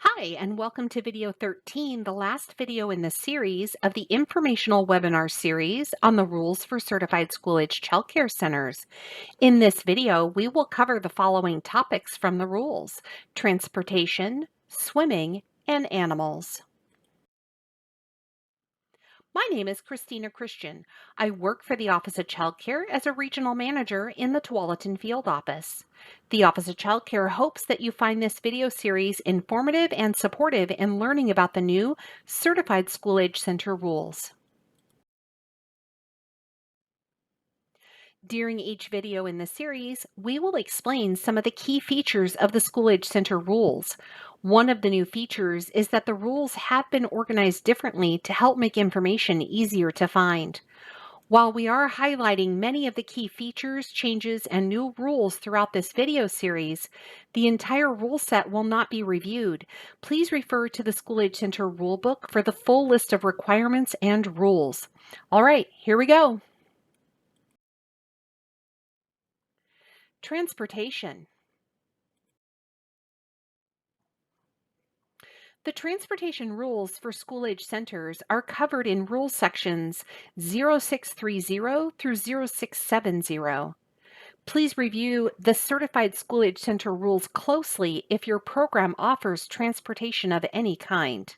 Hi, and welcome to video 13, the last video in the series of the informational webinar series on the rules for certified school-age childcare centers. In this video, we will cover the following topics from the rules: transportation, swimming, and animals. My name is Christina Christian. I work for the Office of Child Care as a regional manager in the Tualatin Field Office. The Office of Child Care hopes that you find this video series informative and supportive in learning about the new Certified School Age Center rules. During each video in the series, we will explain some of the key features of the School Age Center rules. One of the new features is that the rules have been organized differently to help make information easier to find. While we are highlighting many of the key features, changes, and new rules throughout this video series, the entire rule set will not be reviewed. Please refer to the School Age Center rulebook for the full list of requirements and rules. All right, here we go. Transportation. The transportation rules for school-age centers are covered in rule sections 0630 through 0670. Please review the Certified School-Age Center rules closely if your program offers transportation of any kind.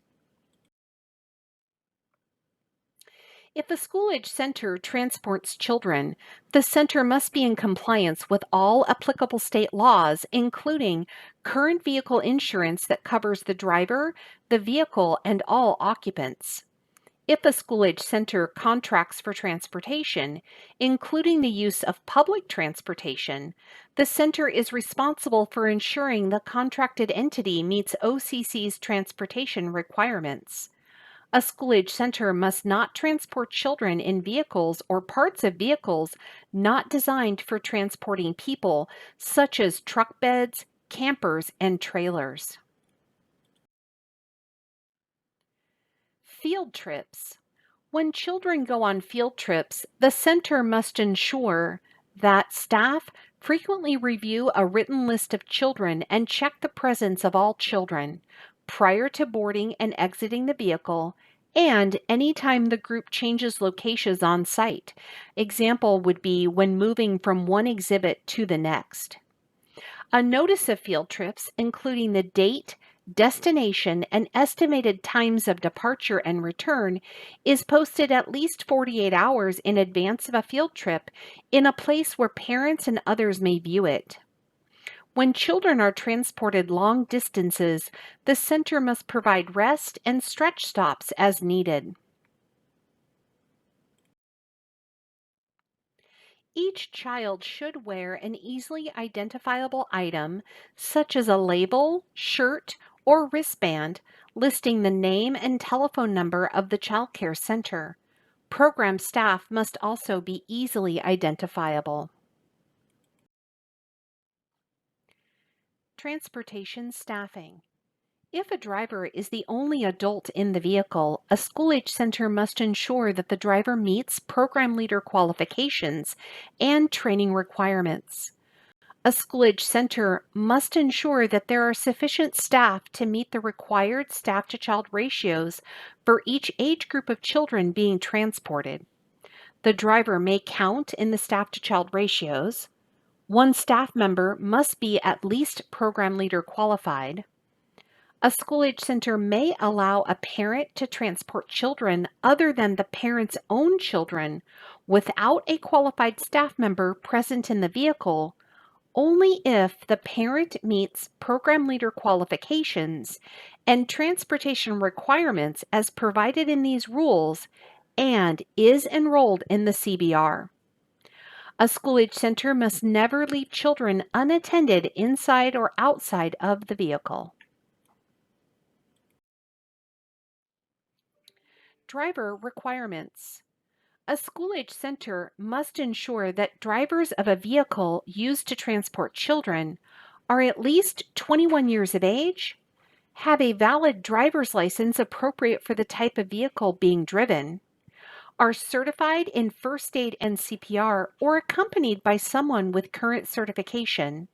If a school-age center transports children, the center must be in compliance with all applicable state laws, including current vehicle insurance that covers the driver, the vehicle, and all occupants. If a school-age center contracts for transportation, including the use of public transportation, the center is responsible for ensuring the contracted entity meets OCC's transportation requirements. A school-age center must not transport children in vehicles or parts of vehicles not designed for transporting people, such as truck beds, campers, and trailers. Field trips. When children go on field trips, the center must ensure that staff frequently review a written list of children and check the presence of all children prior to boarding and exiting the vehicle, and anytime the group changes locations on site. Example would be when moving from one exhibit to the next. A notice of field trips, including the date, destination, and estimated times of departure and return, is posted at least 48 hours in advance of a field trip in a place where parents and others may view it. When children are transported long distances, the center must provide rest and stretch stops as needed. Each child should wear an easily identifiable item, such as a label, shirt, or wristband, listing the name and telephone number of the child care center. Program staff must also be easily identifiable. Transportation staffing. If a driver is the only adult in the vehicle, a school-age center must ensure that the driver meets program leader qualifications and training requirements. A school-age center must ensure that there are sufficient staff to meet the required staff-to-child ratios for each age group of children being transported. The driver may count in the staff-to-child ratios. One staff member must be at least program leader qualified. A school-age center may allow a parent to transport children other than the parent's own children without a qualified staff member present in the vehicle, only if the parent meets program leader qualifications and transportation requirements as provided in these rules and is enrolled in the CBR. A school-age center must never leave children unattended inside or outside of the vehicle. Driver requirements. A school-age center must ensure that drivers of a vehicle used to transport children are at least 21 years of age, have a valid driver's license appropriate for the type of vehicle being driven, are certified in first aid and CPR or accompanied by someone with current certification,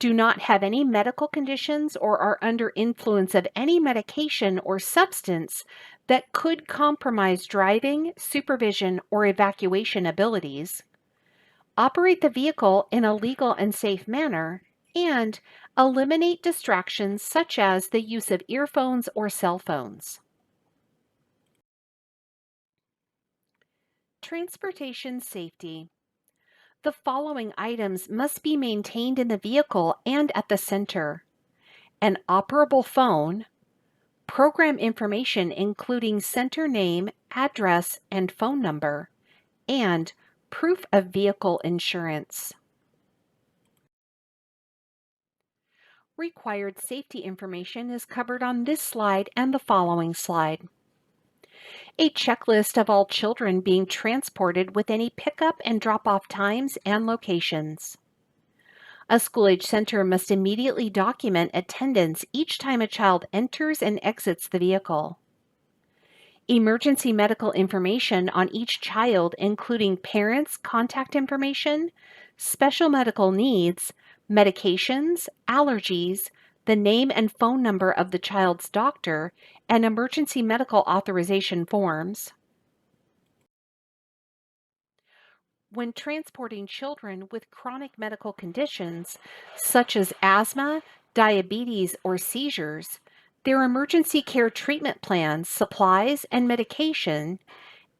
do not have any medical conditions or are under influence of any medication or substance that could compromise driving, supervision, or evacuation abilities, operate the vehicle in a legal and safe manner, and eliminate distractions such as the use of earphones or cell phones. Transportation safety. The following items must be maintained in the vehicle and at the center: an operable phone, program information including center name, address, and phone number, and proof of vehicle insurance. Required safety information is covered on this slide and the following slide. A checklist of all children being transported with any pickup and drop-off times and locations. A school-age center must immediately document attendance each time a child enters and exits the vehicle. Emergency medical information on each child, including parents' contact information, special medical needs, medications, allergies, the name and phone number of the child's doctor, and emergency medical authorization forms. When transporting children with chronic medical conditions, such as asthma, diabetes, or seizures, their emergency care treatment plans, supplies, and medication,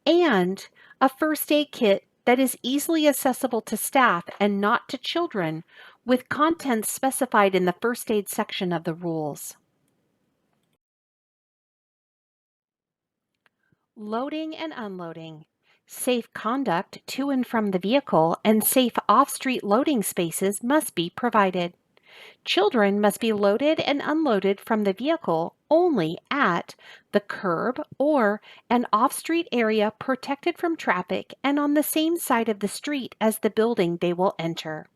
and a first aid kit that is easily accessible to staff and not to children, with contents specified in the first aid section of the rules. Loading and unloading. Safe conduct to and from the vehicle and safe off-street loading spaces must be provided. Children must be loaded and unloaded from the vehicle only at the curb or an off-street area protected from traffic and on the same side of the street as the building they will enter.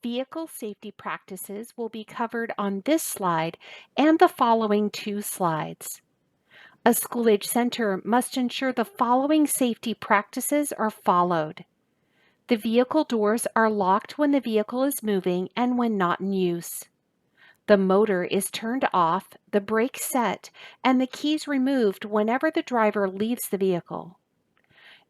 Vehicle safety practices will be covered on this slide and the following two slides. A school-age center must ensure the following safety practices are followed. The vehicle doors are locked when the vehicle is moving and when not in use. The motor is turned off, the brakes set, and the keys removed whenever the driver leaves the vehicle.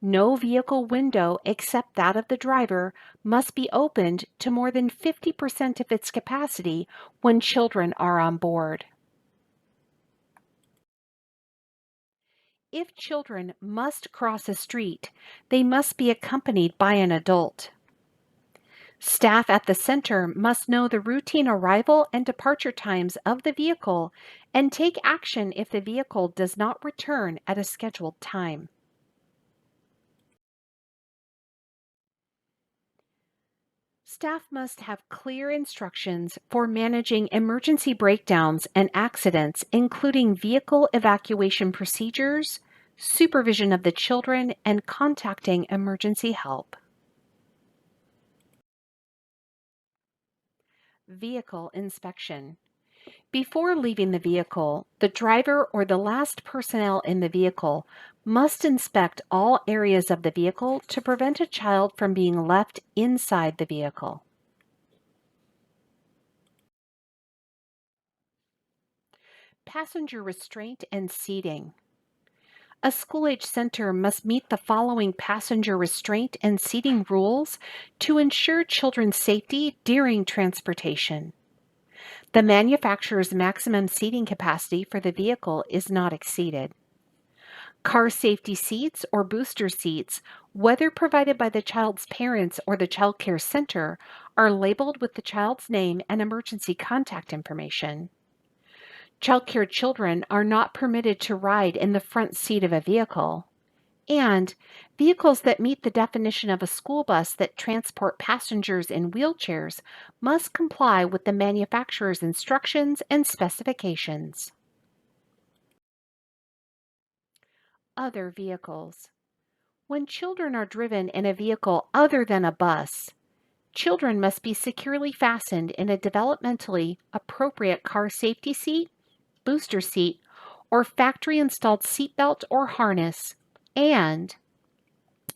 No vehicle window except that of the driver must be opened to more than 50% of its capacity when children are on board. If children must cross a street, they must be accompanied by an adult. Staff at the center must know the routine arrival and departure times of the vehicle and take action if the vehicle does not return at a scheduled time. Staff must have clear instructions for managing emergency breakdowns and accidents, including vehicle evacuation procedures, supervision of the children, and contacting emergency help. Vehicle inspection. Before leaving the vehicle, the driver or the last personnel in the vehicle must inspect all areas of the vehicle to prevent a child from being left inside the vehicle. Passenger restraint and seating. A school-age center must meet the following passenger restraint and seating rules to ensure children's safety during transportation. The manufacturer's maximum seating capacity for the vehicle is not exceeded. Car safety seats or booster seats, whether provided by the child's parents or the child care center, are labeled with the child's name and emergency contact information. Child care children are not permitted to ride in the front seat of a vehicle. And vehicles that meet the definition of a school bus that transport passengers in wheelchairs must comply with the manufacturer's instructions and specifications. Other vehicles. When children are driven in a vehicle other than a bus, children must be securely fastened in a developmentally appropriate car safety seat, booster seat, or factory-installed seatbelt or harness, and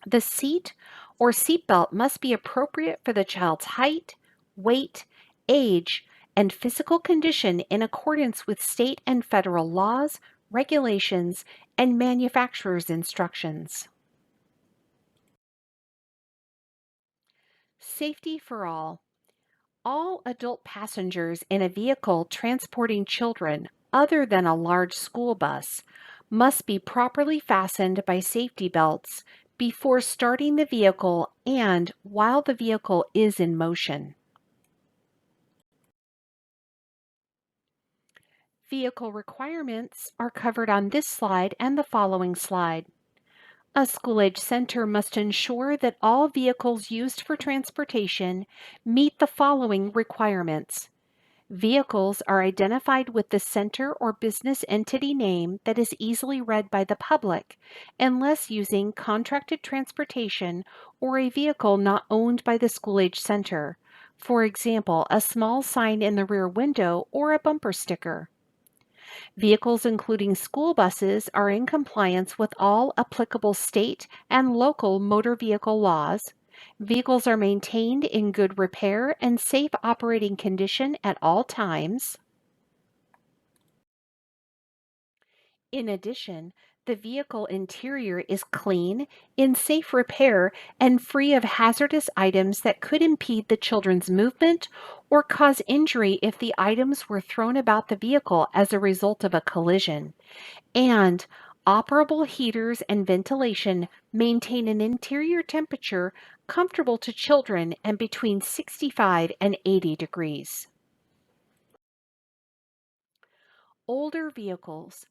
the seat or seatbelt must be appropriate for the child's height, weight, age, and physical condition in accordance with state and federal laws, regulations, and manufacturer's instructions. Safety for all. All adult passengers in a vehicle transporting children other than a large school bus must be properly fastened by safety belts before starting the vehicle and while the vehicle is in motion. Vehicle requirements are covered on this slide and the following slide. A school-age center must ensure that all vehicles used for transportation meet the following requirements. Vehicles are identified with the center or business entity name that is easily read by the public, unless using contracted transportation or a vehicle not owned by the school-age center. For example, a small sign in the rear window or a bumper sticker. Vehicles including school buses are in compliance with all applicable state and local motor vehicle laws. Vehicles are maintained in good repair and safe operating condition at all times. In addition, the vehicle interior is clean, in safe repair, and free of hazardous items that could impede the children's movement or cause injury if the items were thrown about the vehicle as a result of a collision. And operable heaters and ventilation maintain an interior temperature comfortable to children and between 65 and 80 degrees. Older vehicles.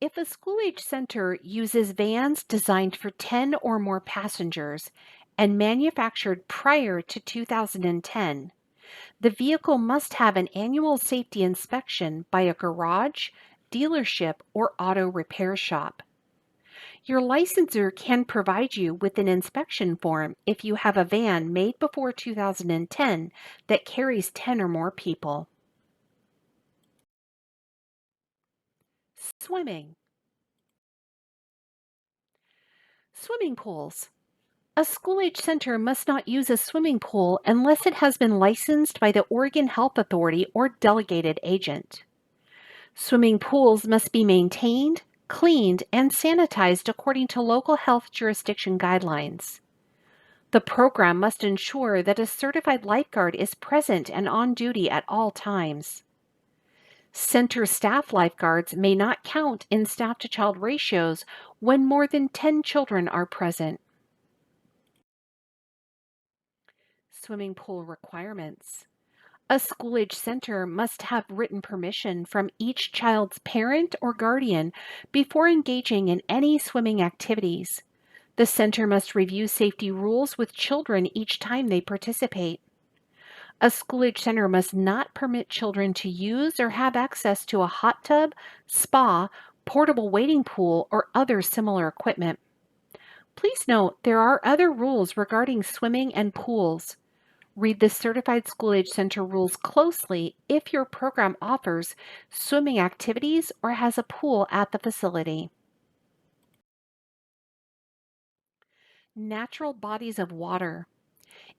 If a school-age center uses vans designed for 10 or more passengers and manufactured prior to 2010, the vehicle must have an annual safety inspection by a garage, dealership, or auto repair shop. Your licensor can provide you with an inspection form if you have a van made before 2010 that carries 10 or more people. Swimming. Swimming pools. A school-age center must not use a swimming pool unless it has been licensed by the Oregon Health Authority or delegated agent. Swimming pools must be maintained, cleaned, and sanitized according to local health jurisdiction guidelines. The program must ensure that a certified lifeguard is present and on duty at all times. Center staff lifeguards may not count in staff-to-child ratios when more than 10 children are present. Swimming pool requirements. A school-age center must have written permission from each child's parent or guardian before engaging in any swimming activities. The center must review safety rules with children each time they participate. A school-age center must not permit children to use or have access to a hot tub, spa, portable wading pool, or other similar equipment. Please note there are other rules regarding swimming and pools. Read the Certified School-Age Center rules closely if your program offers swimming activities or has a pool at the facility. Natural bodies of water.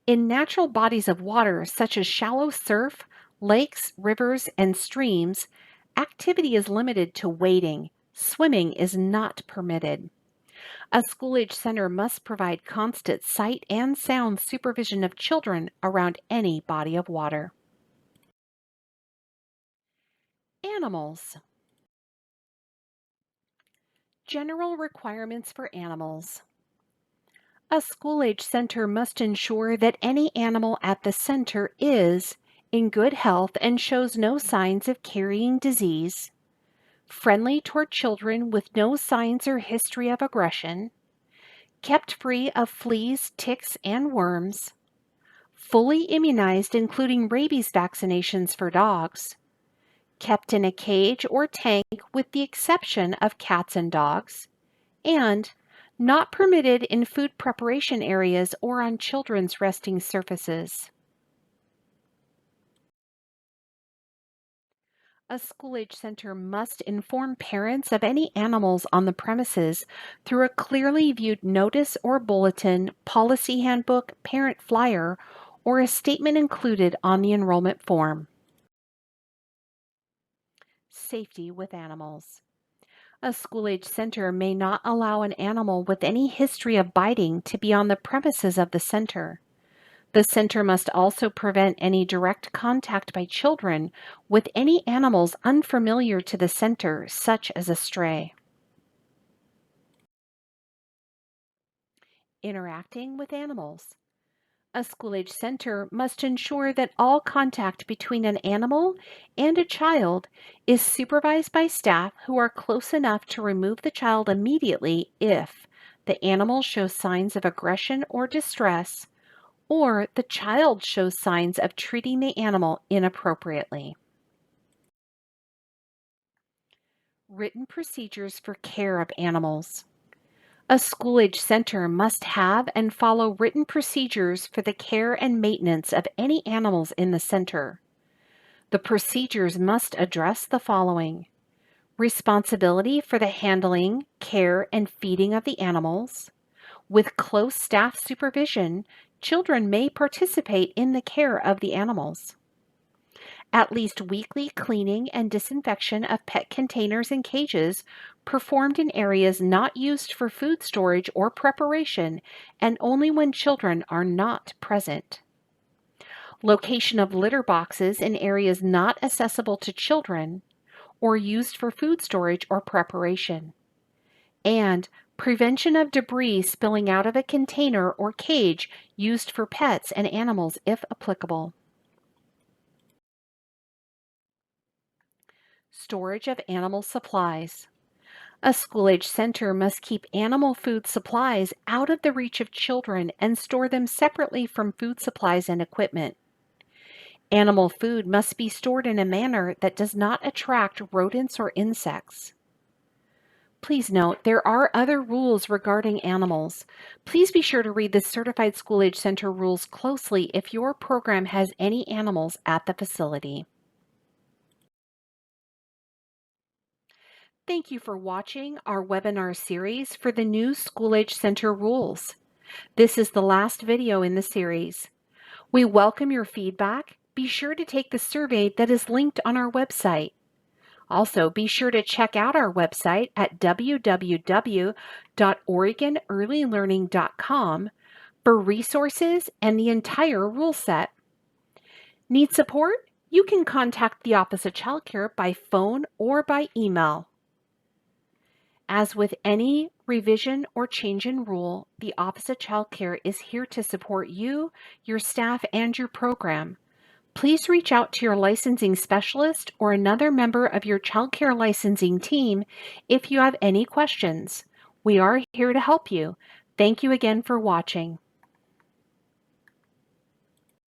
In natural bodies of water, such as shallow surf, lakes, rivers, and streams, activity is limited to wading. Swimming is not permitted. A school-age center must provide constant sight and sound supervision of children around any body of water. Animals. General requirements for animals. A school-age center must ensure that any animal at the center is in good health and shows no signs of carrying disease, friendly toward children with no signs or history of aggression, kept free of fleas, ticks, and worms, fully immunized including rabies vaccinations for dogs, kept in a cage or tank with the exception of cats and dogs, and not permitted in food preparation areas or on children's resting surfaces. A school-age center must inform parents of any animals on the premises through a clearly viewed notice or bulletin, policy handbook, parent flyer, or a statement included on the enrollment form. Safety with animals. A school-age center may not allow an animal with any history of biting to be on the premises of the center. The center must also prevent any direct contact by children with any animals unfamiliar to the center, such as a stray. Interacting with animals. A school-age center must ensure that all contact between an animal and a child is supervised by staff who are close enough to remove the child immediately if the animal shows signs of aggression or distress, or the child shows signs of treating the animal inappropriately. Written procedures for care of animals. A school-age center must have and follow written procedures for the care and maintenance of any animals in the center. The procedures must address the following: responsibility for the handling, care, and feeding of the animals. With close staff supervision, children may participate in the care of the animals. At least weekly cleaning and disinfection of pet containers and cages performed in areas not used for food storage or preparation and only when children are not present. Location of litter boxes in areas not accessible to children or used for food storage or preparation. And prevention of debris spilling out of a container or cage used for pets and animals if applicable. Storage of animal supplies. A school-age center must keep animal food supplies out of the reach of children and store them separately from food supplies and equipment. Animal food must be stored in a manner that does not attract rodents or insects. Please note, there are other rules regarding animals. Please be sure to read the Certified School-Age Center rules closely if your program has any animals at the facility. Thank you for watching our webinar series for the new School-Age Center rules. This is the last video in the series. We welcome your feedback. Be sure to take the survey that is linked on our website. Also, be sure to check out our website at www.oregonearlylearning.com for resources and the entire rule set. Need support? You can contact the Office of Child Care by phone or by email. As with any revision or change in rule, the Office of Child Care is here to support you, your staff, and your program. Please reach out to your licensing specialist or another member of your child care licensing team if you have any questions. We are here to help you. Thank you again for watching.